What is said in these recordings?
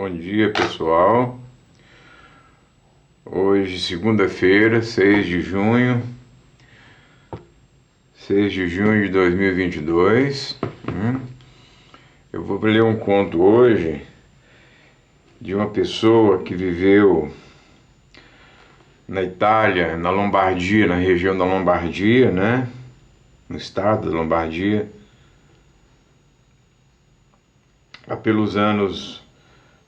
Bom dia, pessoal. Hoje, segunda-feira, 6 de junho de 2022. Eu vou ler um conto hoje de uma pessoa que viveu na Itália, na Lombardia, na região da Lombardia, né? No estado da Lombardia,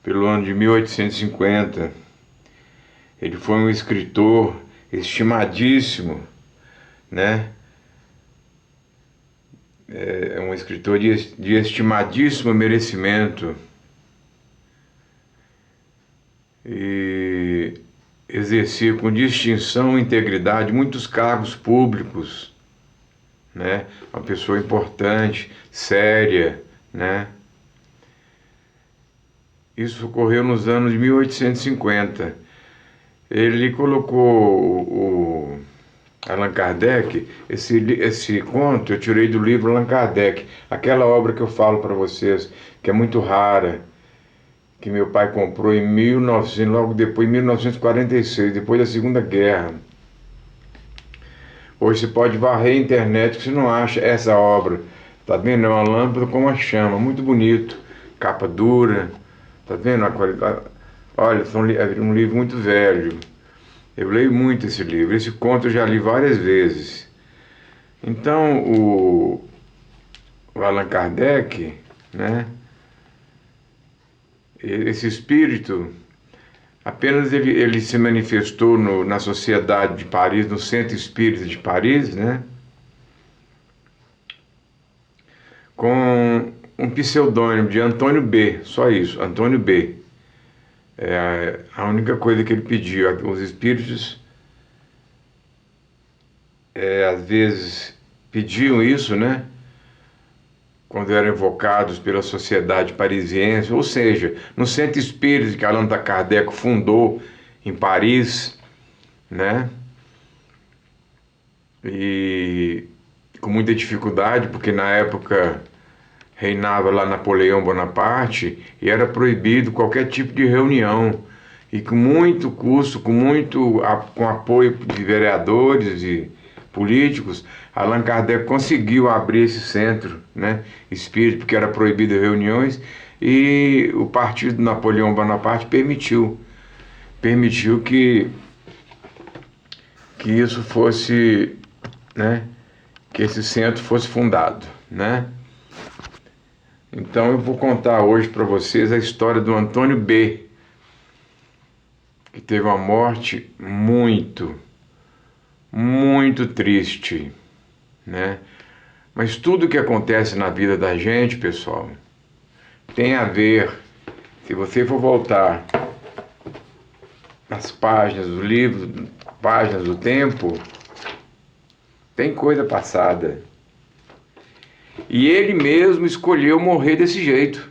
pelo ano de 1850. Ele foi um escritor estimadíssimo, né? É um escritor de estimadíssimo merecimento e exercia com distinção e integridade muitos cargos públicos, né? Uma pessoa importante, séria, né? Isso ocorreu nos anos de 1850. Ele colocou o Allan Kardec, esse conto eu tirei do livro Allan Kardec, aquela obra que eu falo para vocês, que é muito rara, que meu pai comprou em 1900, logo depois, em 1946, depois da Segunda Guerra. Hoje você pode varrer a internet que você não acha essa obra. Tá vendo? É uma lâmpada com uma chama, muito bonito, capa dura, tá vendo a qualidade? Olha, é um livro muito velho. Eu leio muito esse livro. Esse conto eu já li várias vezes. Então, o Allan Kardec, né? Esse espírito, apenas ele se manifestou na Sociedade de Paris, no Centro Espírita de Paris, né? Com um pseudônimo de Antônio B. Só isso, Antônio B. É a única coisa que ele pediu. Os espíritos, às vezes, pediam isso, né? Quando eram invocados pela sociedade parisiense, ou seja, no Centro Espírita que Allan Kardec fundou em Paris, né? E com muita dificuldade, porque na época reinava lá Napoleão Bonaparte e era proibido qualquer tipo de reunião. E com muito custo, com apoio de vereadores e políticos, Allan Kardec conseguiu abrir esse centro, né, espírita, porque era proibido reuniões, e o partido de Napoleão Bonaparte permitiu que isso fosse, né, que esse centro fosse fundado, né? Então eu vou contar hoje para vocês a história do Antônio B., que teve uma morte muito, muito triste, né? Mas tudo que acontece na vida da gente, pessoal, tem a ver, se você for voltar nas páginas do livro, páginas do tempo, tem coisa passada. E ele mesmo escolheu morrer desse jeito.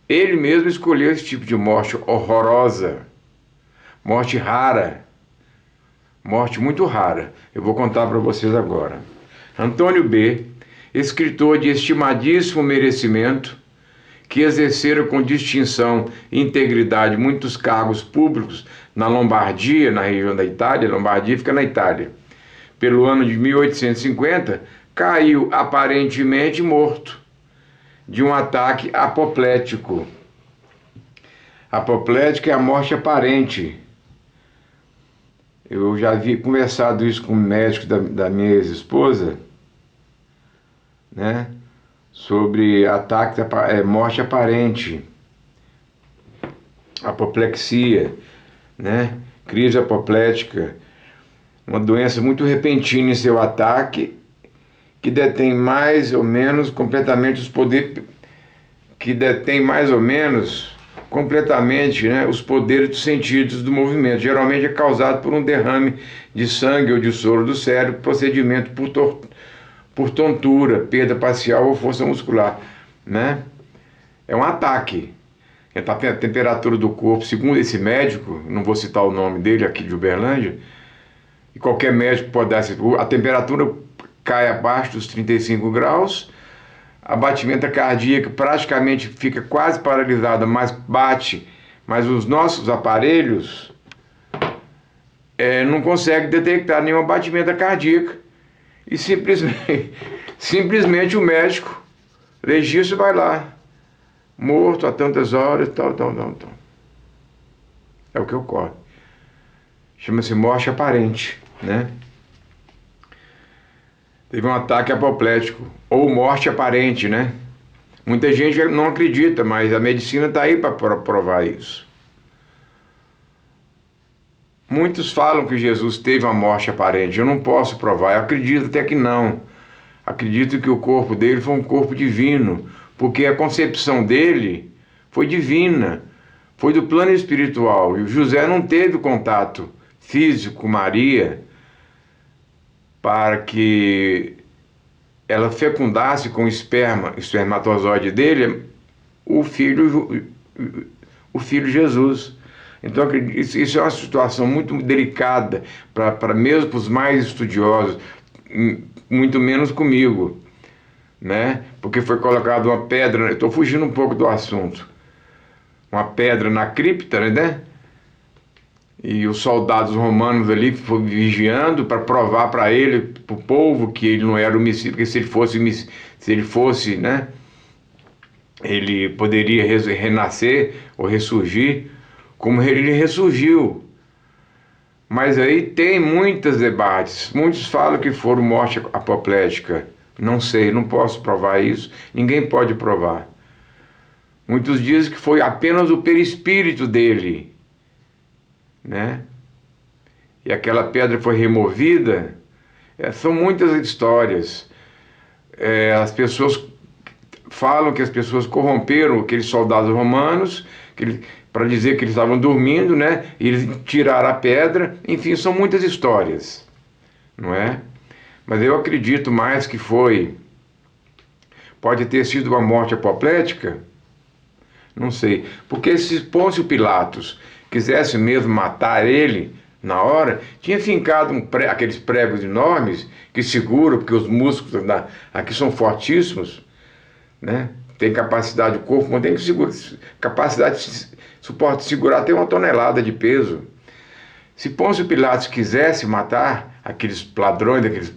Ele mesmo escolheu esse tipo de morte horrorosa, morte rara, morte muito rara. Eu vou contar para vocês agora. Antônio B., escritor de estimadíssimo merecimento, que exercera com distinção e integridade muitos cargos públicos na Lombardia, na região da Itália. Lombardia fica na Itália. Pelo ano de 1850, caiu aparentemente morto de um ataque apoplético. Apoplético é a morte aparente. Eu já havia conversado isso com o médico da minha ex-esposa, né? Sobre ataque, morte aparente, apoplexia, né? Crise apoplética, uma doença muito repentina em seu ataque, que detém mais ou menos completamente os poderes, né, os poderes dos sentidos do movimento. Geralmente é causado por um derrame de sangue ou de soro do cérebro, procedimento por tontura, perda parcial ou força muscular, né? É um ataque. A temperatura do corpo, segundo esse médico, não vou citar o nome dele aqui de Uberlândia, e qualquer médico pode dar a temperatura cai abaixo dos 35 graus, a batimento cardíaco praticamente fica quase paralisada, mas bate, mas os nossos aparelhos não conseguem detectar nenhum batimento cardíaco e simplesmente o médico legista vai lá, morto há tantas horas, tal. É o que ocorre. Chama-se morte aparente, né? Teve um ataque apoplético, ou morte aparente, né? Muita gente não acredita, mas a medicina está aí para provar isso. Muitos falam que Jesus teve uma morte aparente. Eu não posso provar, eu acredito até que não. Acredito que o corpo dele foi um corpo divino, porque a concepção dele foi divina, foi do plano espiritual. E o José não teve contato físico com Maria para que ela fecundasse com o espermatozoide dele, o filho Jesus. Então, isso é uma situação muito delicada, para mesmo para os mais estudiosos, muito menos comigo, né? Porque foi colocada uma pedra, estou fugindo um pouco do assunto, uma pedra na cripta, né? E os soldados romanos ali foram vigiando para provar para ele, para o povo, que ele não era homicida, porque se ele fosse, né, ele poderia renascer ou ressurgir, como ele ressurgiu. Mas aí tem muitos debates. Muitos falam que foram morte apoplética. Não sei, não posso provar isso. Ninguém pode provar. Muitos dizem que foi apenas o perispírito dele, né? E aquela pedra foi removida. São muitas histórias. As pessoas falam que as pessoas corromperam aqueles soldados romanos para dizer que eles estavam dormindo, né? E eles tiraram a pedra. Enfim, são muitas histórias, não é? Mas eu acredito mais que pode ter sido uma morte apoplética, não sei. Porque se Pôncio Pilatos quisesse mesmo matar ele na hora, tinha fincado aqueles pregos enormes que seguram, porque os músculos aqui são fortíssimos, né? Tem capacidade, o corpo não tem que segurar, capacidade de segurar até 1 tonelada de peso. Se Pôncio Pilatos quisesse matar aqueles ladrões, aqueles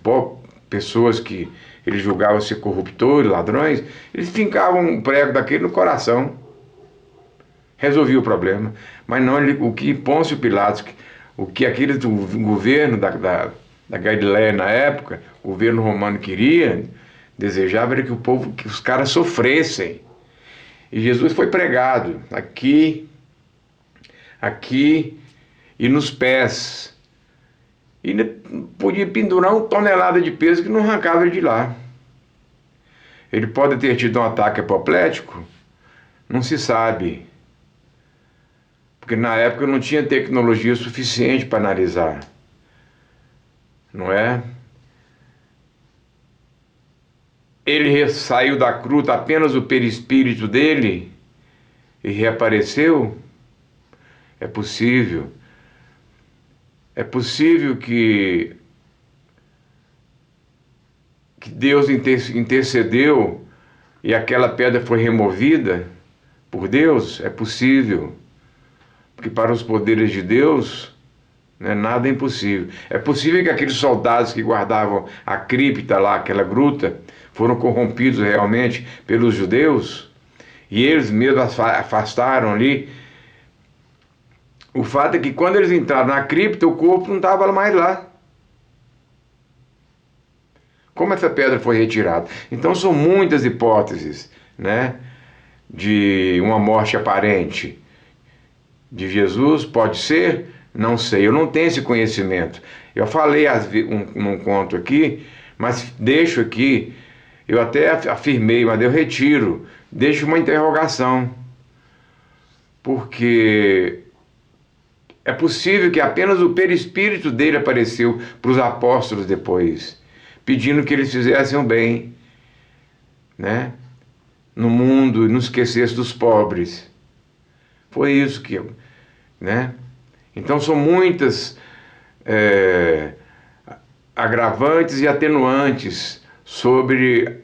pessoas que ele julgava ser corruptores, ladrões, eles fincavam um prego daquele no coração. Resolvia o problema. Mas não, o que Pôncio Pilatos, o que aquele do governo da Galiléia na época, o governo romano queria, desejava era que os caras sofressem. E Jesus foi pregado aqui e nos pés. E podia pendurar 1 tonelada de peso que não arrancava ele de lá. Ele pode ter tido um ataque apoplético? Não se sabe. Porque na época não tinha tecnologia suficiente para analisar. Não é? Ele saiu da cruz apenas o perispírito dele e reapareceu? É possível. É possível que Deus intercedeu e aquela pedra foi removida por Deus? É possível. Porque para os poderes de Deus, né, nada é impossível. É possível que aqueles soldados que guardavam a cripta lá, aquela gruta, foram corrompidos realmente pelos judeus, e eles mesmos afastaram ali. O fato é que quando eles entraram na cripta, o corpo não estava mais lá. Como essa pedra foi retirada? Então são muitas hipóteses, né, de uma morte aparente de Jesus. Pode ser? Não sei, eu não tenho esse conhecimento. Eu falei num conto aqui, mas deixo aqui, eu até afirmei, mas eu retiro, deixo uma interrogação. Porque é possível que apenas o perispírito dele apareceu para os apóstolos depois, pedindo que eles fizessem o bem, né, no mundo, e não esquecesse dos pobres. Foi isso que né? Então são muitas agravantes e atenuantes sobre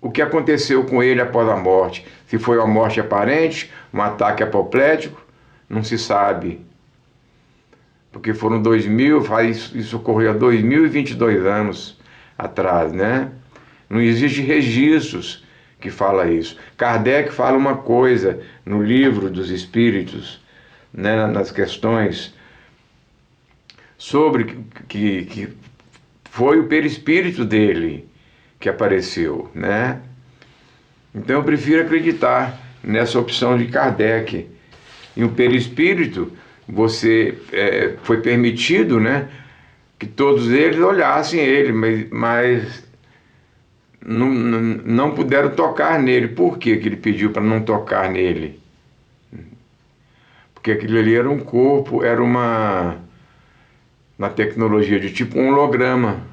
o que aconteceu com ele após a morte. Se foi uma morte aparente, um ataque apoplético, não se sabe. Porque foram 2000, isso ocorreu há 2022 anos atrás, né? Não existe registros que fala isso. Kardec fala uma coisa no livro dos Espíritos, né, nas questões, sobre que foi o perispírito dele que apareceu, né? Então eu prefiro acreditar nessa opção de Kardec. E o perispírito, foi permitido, né, que todos eles olhassem ele, mas não puderam tocar nele. Por que ele pediu para não tocar nele? Porque aquilo ali era um corpo, na tecnologia de tipo um holograma.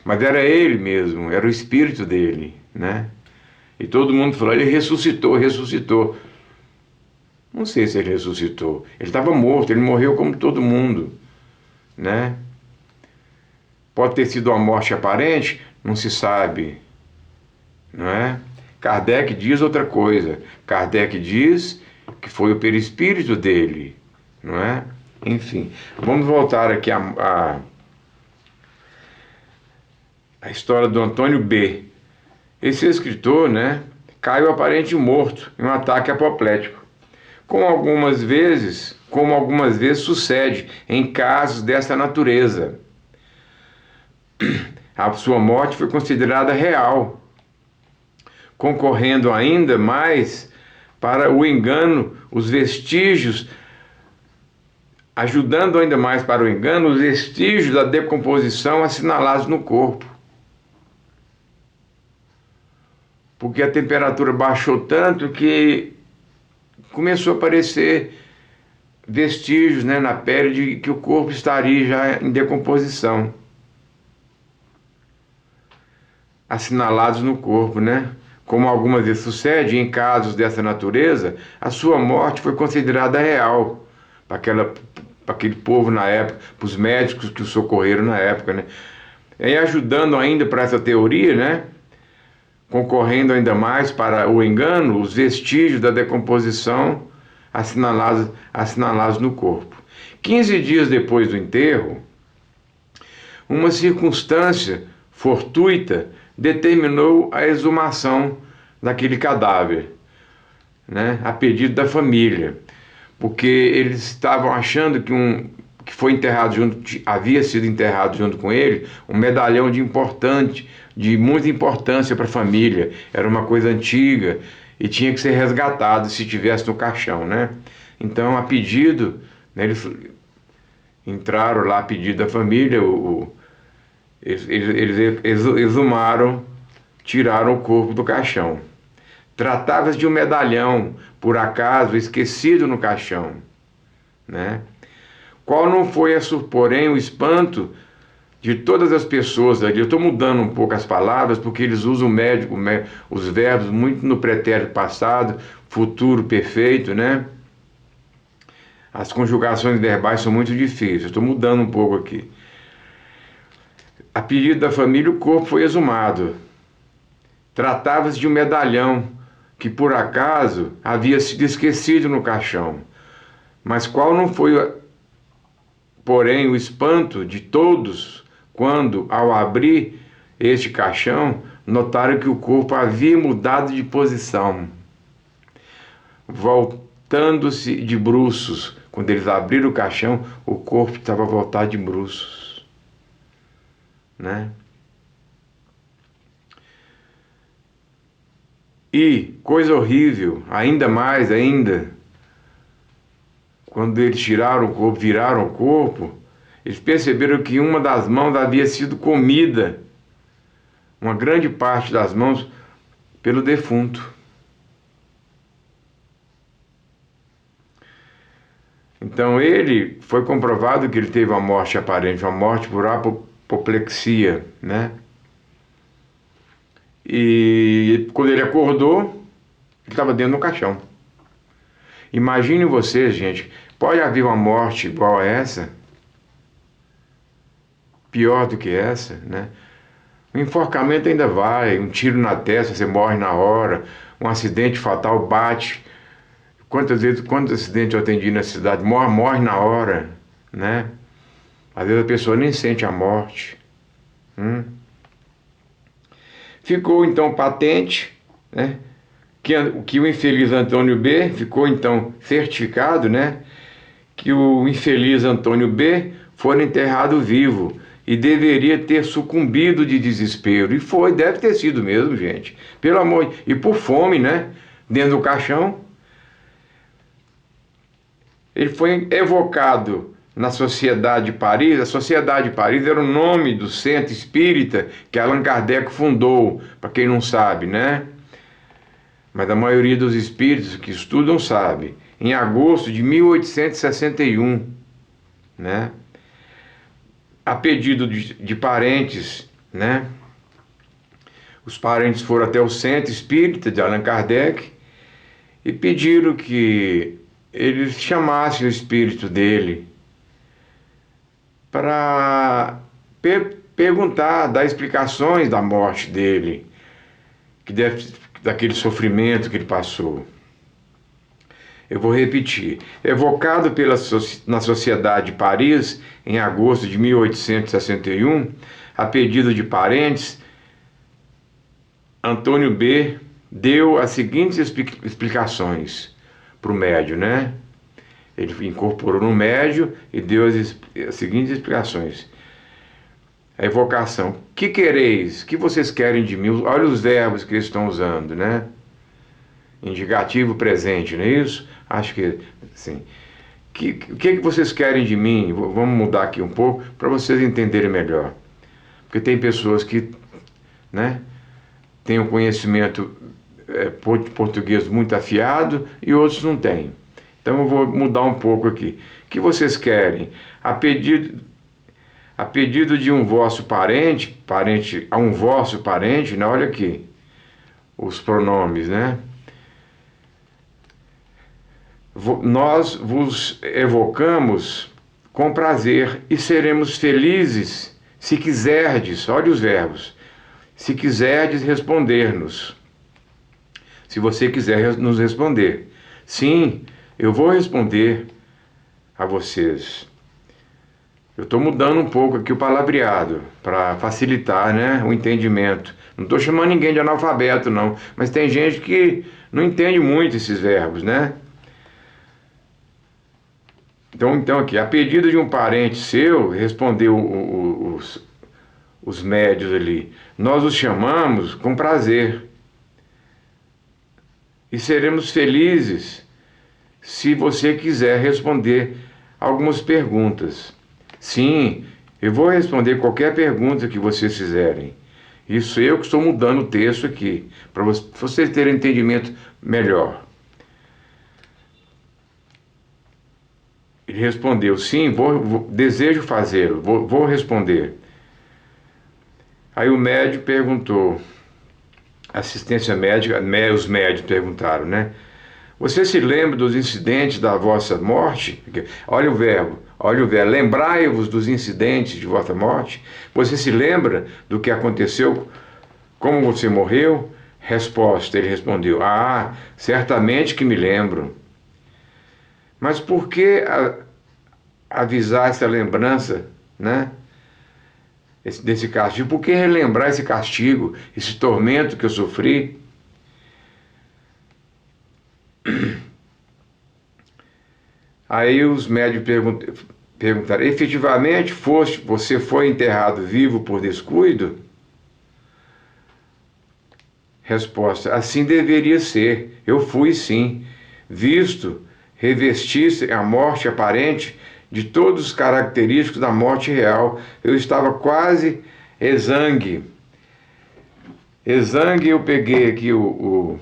Mas era ele mesmo, era o espírito dele, né? E todo mundo falou, ele ressuscitou, ressuscitou. Não sei se ele ressuscitou. Ele estava morto, ele morreu como todo mundo, né? Pode ter sido uma morte aparente, não se sabe, não é? Kardec diz outra coisa. Kardec diz que foi o perispírito dele, não é? Enfim, vamos voltar aqui a história do Antônio B. Esse escritor, né, caiu aparente morto em um ataque apoplético, como algumas vezes sucede em casos dessa natureza. A sua morte foi considerada real, concorrendo ainda mais para o engano, os vestígios, ajudando ainda mais para o engano, os vestígios da decomposição assinalados no corpo. Porque a temperatura baixou tanto que começou a aparecer vestígios, né, na pele de que o corpo estaria já em decomposição. Assinalados no corpo, né? Como algumas vezes sucede em casos dessa natureza, a sua morte foi considerada real para aquele povo na época, para os médicos que o socorreram na época, né? E ajudando ainda para essa teoria, né? Concorrendo ainda mais para o engano, os vestígios da decomposição assinalados no corpo. 15 dias depois do enterro, uma circunstância fortuita determinou a exumação daquele cadáver, né, a pedido da família, porque eles estavam achando que foi enterrado havia sido enterrado junto com ele um medalhão de muita importância para a família. Era uma coisa antiga e tinha que ser resgatado se tivesse no caixão, né? Então, a pedido, né, eles entraram lá a pedido da família, eles exumaram, tiraram o corpo do caixão. Tratava-se de um medalhão, por acaso, esquecido no caixão, né? Qual não foi, porém, o espanto de todas as pessoas ali. Eu estou mudando um pouco as palavras, porque eles usam os verbos muito no pretérito passado, futuro perfeito, né? As conjugações verbais são muito difíceis. Estou mudando um pouco aqui. A pedido da família, o corpo foi exumado. Tratava-se de um medalhão que, por acaso, havia sido esquecido no caixão. Mas qual não foi, porém, o espanto de todos quando, ao abrir este caixão, notaram que o corpo havia mudado de posição, voltando-se de bruços. Quando eles abriram o caixão, o corpo estava voltado de bruços, né? E, coisa horrível, ainda, quando eles tiraram o corpo, viraram o corpo, eles perceberam que uma das mãos havia sido comida, uma grande parte das mãos, pelo defunto. Então foi comprovado que ele teve uma morte aparente, uma morte por apoplexia, né? E quando ele acordou, ele estava dentro do caixão. Imagine vocês, gente, pode haver uma morte igual a essa? Pior do que essa, né? O enforcamento ainda vai, um tiro na testa, você morre na hora, um acidente fatal bate. Quantos acidentes eu atendi na cidade? Morre na hora, né? Às vezes a pessoa nem sente a morte. Ficou então patente, né, que o infeliz Antônio B. ficou então certificado, né, que o infeliz Antônio B. fora enterrado vivo e deveria ter sucumbido de desespero. E foi, deve ter sido mesmo, gente. Pelo amor, e por fome, né, dentro do caixão. Ele foi evocado na Sociedade de Paris. A Sociedade de Paris era o nome do centro espírita que Allan Kardec fundou, para quem não sabe, né? Mas a maioria dos espíritos que estudam sabe. Em agosto de 1861, né? A pedido de parentes, né? Os parentes foram até o centro espírita de Allan Kardec e pediram que eles chamassem o espírito dele para perguntar, dar explicações da morte dele, daquele sofrimento que ele passou. Eu vou repetir. Evocado na Sociedade de Paris, em agosto de 1861, a pedido de parentes, Antônio B. deu as seguintes explicações para o médium, né? Ele incorporou no médium e deu as seguintes explicações. A evocação. Que quereis? Que vocês querem de mim? Olha os verbos que eles estão usando, né? Indicativo presente, não é isso? Acho que sim. O que vocês querem de mim? Vamos mudar aqui um pouco para vocês entenderem melhor. Porque tem pessoas que, né, têm um conhecimento português muito afiado e outros não têm. Então eu vou mudar um pouco aqui. O que vocês querem? A pedido de um vosso parente a um vosso parente, né? Olha aqui, os pronomes, né? Nós vos evocamos com prazer e seremos felizes se quiserdes, olha os verbos, se quiserdes responder-nos. Se você quiser nos responder. Sim, eu vou responder a vocês. Eu estou mudando um pouco aqui o palavreado para facilitar, né, o entendimento. Não estou chamando ninguém de analfabeto, não. Mas tem gente que não entende muito esses verbos, né? Então aqui, a pedido de um parente seu, respondeu os médios ali, nós os chamamos com prazer. E seremos felizes se você quiser responder algumas perguntas. Sim, eu vou responder qualquer pergunta que vocês fizerem. Isso eu que estou mudando o texto aqui, para vocês terem um entendimento melhor. Ele respondeu, sim, desejo fazê-lo, vou responder. Aí o médico perguntou, assistência médica, os médicos perguntaram, né? Você se lembra dos incidentes da vossa morte? Olha o verbo, lembrai-vos dos incidentes de vossa morte? Você se lembra do que aconteceu? Como você morreu? Resposta, ele respondeu, certamente que me lembro. Mas por que avisar essa lembrança, né? Desse castigo? Por que relembrar esse castigo, esse tormento que eu sofri? Aí os médicos perguntaram, efetivamente você foi enterrado vivo por descuido? Resposta, assim deveria ser, eu fui sim, visto revestisse a morte aparente de todos os característicos da morte real. Eu estava quase exangue. Exangue, eu peguei aqui o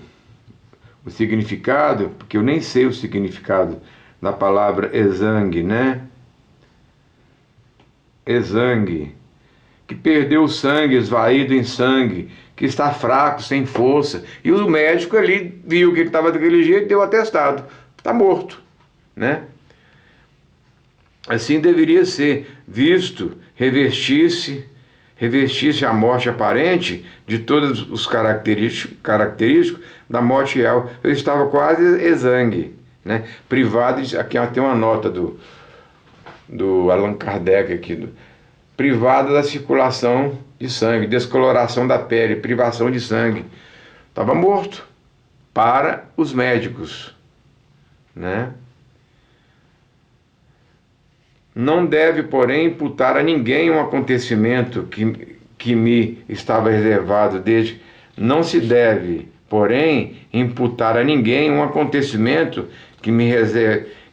significado, porque eu nem sei o significado da palavra exangue, né? Exangue, que perdeu o sangue, esvaído em sangue, que está fraco, sem força. E o médico ali viu que ele estava daquele jeito e deu atestado. Está morto, né? Assim deveria ser, visto revestisse revestisse a morte aparente de todos os característicos da morte real. Eu estava quase exangue, né? Privado, aqui tem uma nota do Allan Kardec aqui, privado da circulação de sangue, descoloração da pele, privação de sangue. Estava morto para os médicos, né? Não deve, porém, imputar a ninguém um acontecimento que me estava reservado desde. Não se deve, porém, imputar a ninguém um acontecimento que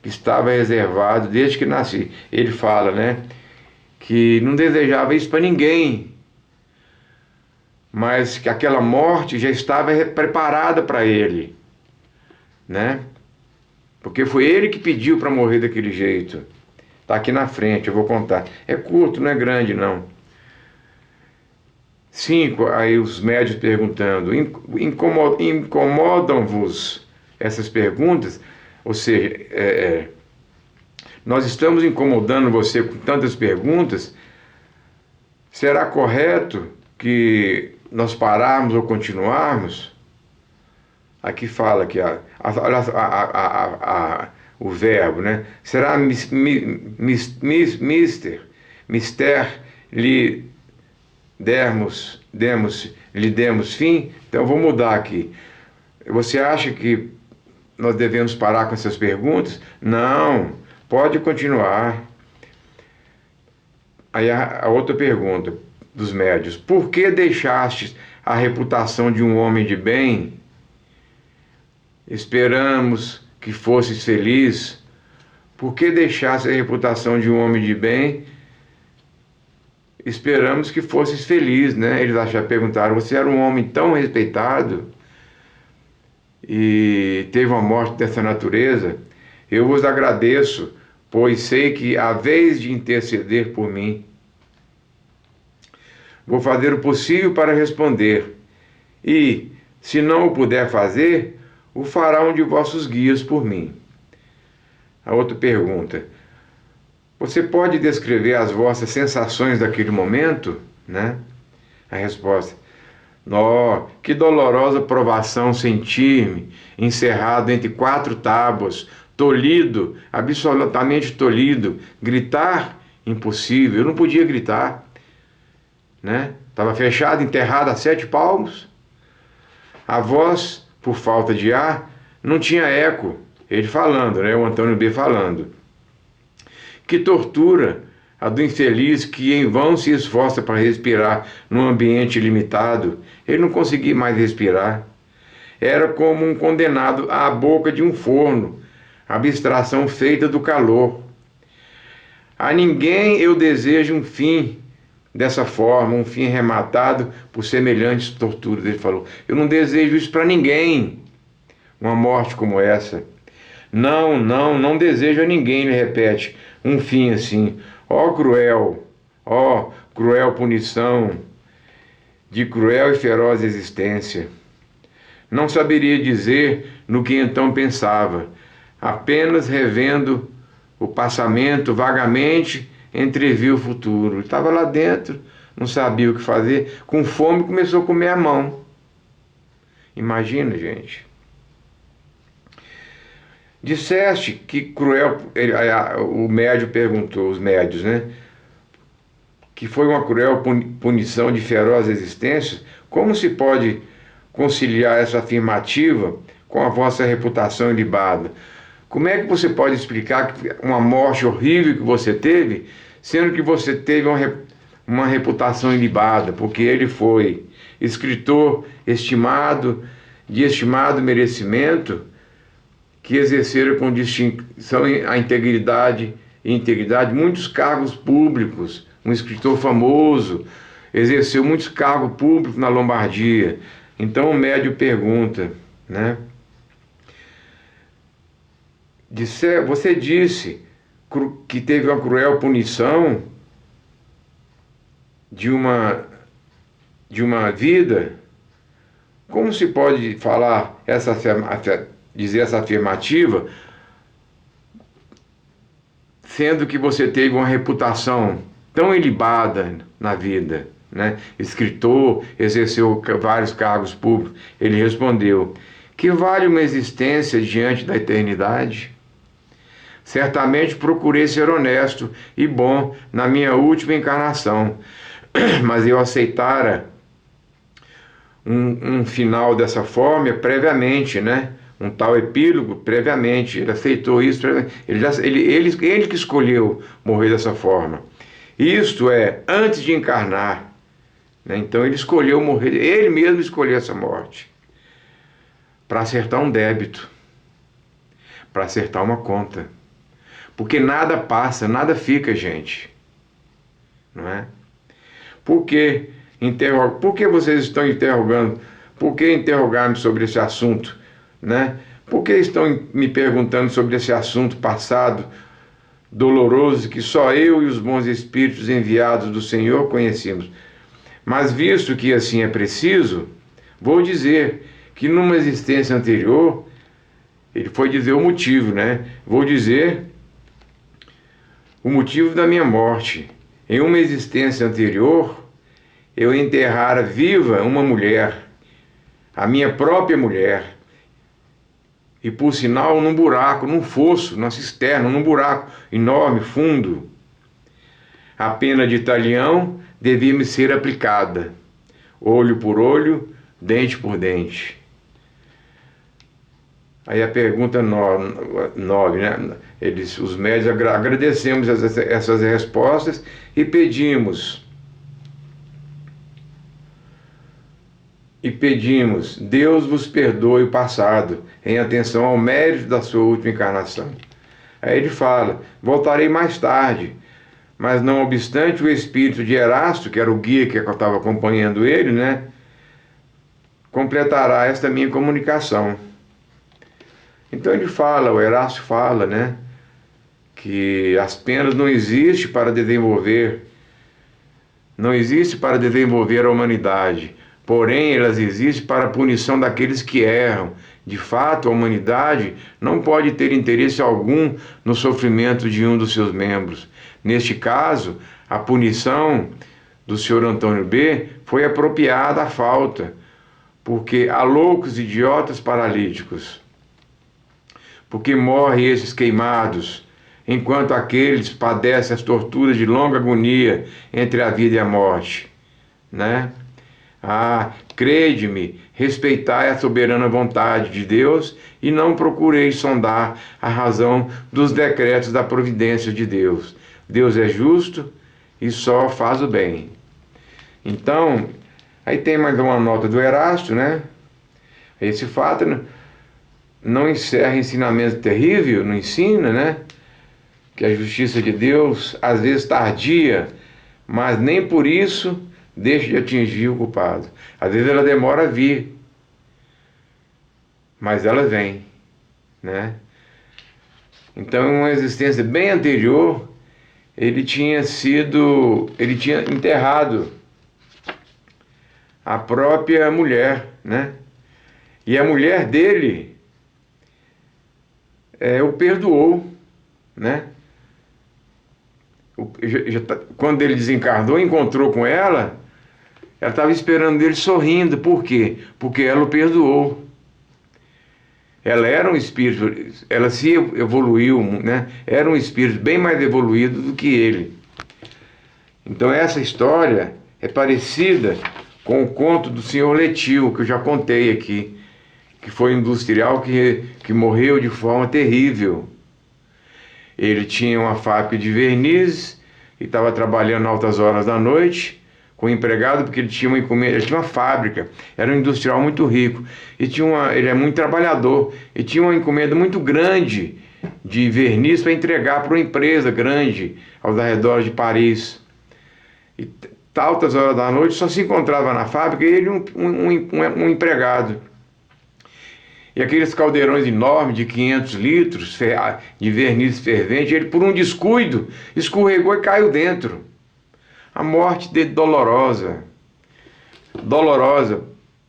que estava reservado desde que nasci. Ele fala, né, que não desejava isso para ninguém, mas que aquela morte já estava preparada para ele, né? Porque foi ele que pediu para morrer daquele jeito. Está aqui na frente, eu vou contar. É curto, não é grande, não. 5, aí os médios perguntando, incomodam-vos essas perguntas? Ou seja, nós estamos incomodando você com tantas perguntas? Será correto que nós pararmos ou continuarmos? Aqui fala que o verbo, né? Será mister lhe demos fim? Então vou mudar aqui. Você acha que nós devemos parar com essas perguntas? Não, pode continuar. Aí a outra pergunta dos médios: por que deixaste a reputação de um homem de bem? Esperamos que fosses feliz. Por que deixaste a reputação de um homem de bem? Esperamos que fosses feliz, né? Eles já perguntaram: você era um homem tão respeitado e teve uma morte dessa natureza? Eu vos agradeço, pois sei que haveis de interceder por mim. Vou fazer o possível para responder, e, se não o puder fazer, o fará um de vossos guias por mim. A outra pergunta: você pode descrever as vossas sensações daquele momento? Né? A resposta: que dolorosa provação sentir-me encerrado entre 4 tábuas, tolhido, absolutamente tolhido. Gritar? Impossível, eu não podia gritar, né? Estava fechado, enterrado a 7 palmos. A voz, por falta de ar, não tinha eco. Ele falando, né? O Antônio B. falando. Que tortura a do infeliz que em vão se esforça para respirar num ambiente limitado. Ele não conseguia mais respirar. Era como um condenado à boca de um forno, abstração feita do calor. A ninguém eu desejo um fim dessa forma, um fim rematado por semelhantes torturas. Ele falou: eu não desejo isso para ninguém, uma morte como essa. Não desejo a ninguém, ele repete, um fim assim. Ó cruel punição de cruel e feroz existência. Não saberia dizer no que então pensava, apenas revendo o passamento vagamente entreviu o futuro. Ele estava lá dentro, não sabia o que fazer, com fome começou a comer a mão. Imagina, gente. Disseste que cruel, o médio perguntou, os médios, né? Que foi uma cruel punição de feroz existência. Como se pode conciliar essa afirmativa com a vossa reputação ilibada? Como é que você pode explicar uma morte horrível que você teve, sendo que você teve uma reputação ilibada? Porque ele foi escritor estimado, de estimado merecimento, que exerceram com distinção a integridade muitos cargos públicos. Um escritor famoso, exerceu muitos cargos públicos na Lombardia. Então o médio pergunta, né? Você disse que teve uma cruel punição de uma vida. Como se pode falar dizer essa afirmativa, sendo que você teve uma reputação tão ilibada na vida, né? Escritor, exerceu vários cargos públicos. Ele respondeu: que vale uma existência diante da eternidade? Certamente procurei ser honesto e bom na minha última encarnação, mas eu aceitara um final dessa forma previamente, né? Um tal epílogo previamente. Ele aceitou isso, ele que escolheu morrer dessa forma. Isto é, antes de encarnar, né? Então ele escolheu morrer, ele mesmo escolheu essa morte para acertar um débito, para acertar uma conta. Porque nada passa, nada fica, gente. Não é? Por que vocês estão interrogando? Por que interrogar-me sobre esse assunto? Né? Por que estão me perguntando sobre esse assunto passado, doloroso, que só eu e os bons espíritos enviados do Senhor conhecemos? Mas visto que assim é preciso, vou dizer que numa existência anterior, ele foi dizer o motivo, né? Vou dizer o motivo da minha morte. Em uma existência anterior, eu enterrara viva uma mulher, a minha própria mulher, e por sinal num buraco, num fosso, numa cisterna, num buraco enorme, fundo. A pena de talião devia me ser aplicada, olho por olho, dente por dente. Aí a pergunta 9, né? Os médios agradecemos essas respostas e pedimos, Deus vos perdoe o passado, em atenção ao mérito da sua última encarnação. Aí ele fala: voltarei mais tarde, mas não obstante o espírito de Erasto, que era o guia que eu estava acompanhando ele, né, completará esta minha comunicação. Então ele fala, o Erasto fala, né, que as penas não existem para desenvolver a humanidade, porém elas existem para a punição daqueles que erram. De fato, a humanidade não pode ter interesse algum no sofrimento de um dos seus membros. Neste caso, a punição do Sr. Antônio B. foi apropriada à falta, porque há loucos idiotas paralíticos. Porque morrem esses queimados, enquanto aqueles padecem as torturas de longa agonia entre a vida e a morte, né? Crede-me, respeitai a soberana vontade de Deus e não procureis sondar a razão dos decretos da providência de Deus. Deus é justo e só faz o bem. Então, aí tem mais uma nota do Erasto, né? Esse fato não encerra ensinamento terrível, não ensina, né? Que a justiça de Deus, às vezes tardia, mas nem por isso deixa de atingir o culpado. Às vezes ela demora a vir, mas ela vem, né? Então, em uma existência bem anterior, ele tinha enterrado a própria mulher, né? E a mulher dele o perdoou, né? Quando ele desencarnou, encontrou com ela estava esperando ele sorrindo. Por quê? Porque ela o perdoou. Ela era um espírito, ela se evoluiu, né? Era um espírito bem mais evoluído do que ele. Então essa história é parecida com o conto do senhor Letil, que eu já contei aqui, que foi um industrial que morreu de forma terrível. Ele tinha uma fábrica de verniz e estava trabalhando altas horas da noite com o empregado, porque ele tinha uma encomenda, ele tinha uma fábrica, era um industrial muito rico, e ele é muito trabalhador, e tinha uma encomenda muito grande de verniz para entregar para uma empresa grande aos arredores de Paris. E altas horas da noite só se encontrava na fábrica ele um empregado. E aqueles caldeirões enormes de 500 litros de verniz fervente, ele por um descuido escorregou e caiu dentro. A morte dele dolorosa,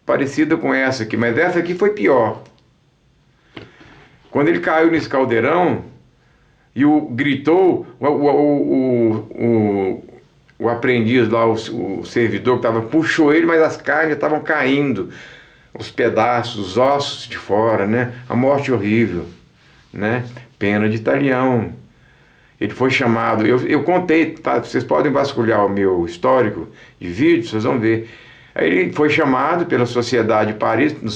parecida com essa aqui, mas essa aqui foi pior. Quando ele caiu nesse caldeirão e gritou, o aprendiz lá, o servidor que estava, puxou ele, mas as carnes estavam caindo, os pedaços, os ossos de fora, né? A morte horrível, né? Pena de Italião. Ele foi chamado, eu contei, tá? Vocês podem vasculhar o meu histórico de vídeo, vocês vão ver. Aí ele foi chamado pela Sociedade de Paris, no